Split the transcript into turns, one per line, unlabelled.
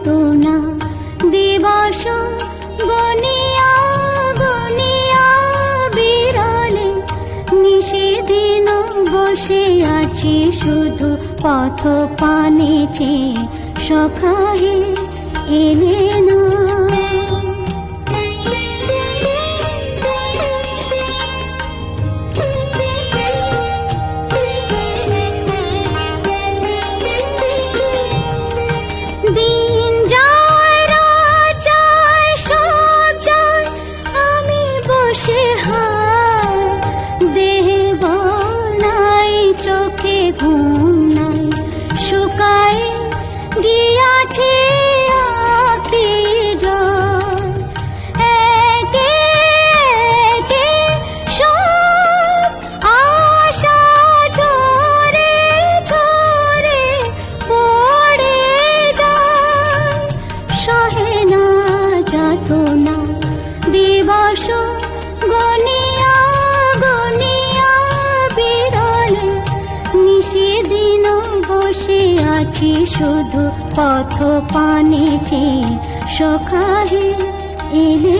যাতনা দিবস গনিয়া গনিয়া বিরলে নিশিদিন বসে আছি শুধু পথ পানে চেয়ে সখা হে এলে না। দিন যায় রাত যায় সব যায় আমি বসে হায় দেহে বল নাই চোখে ঘুম নাই শুকায় গিয়াছে আঁখি জল একে একে সব আশা ঝরে ঝরে পড়ে যায় সহে না যাতনা দিবস গনিয়া গনিয়া বিরলে নিশিদিন বসে আছি শুধু পথ পানে চেয়ে সখা হে এলে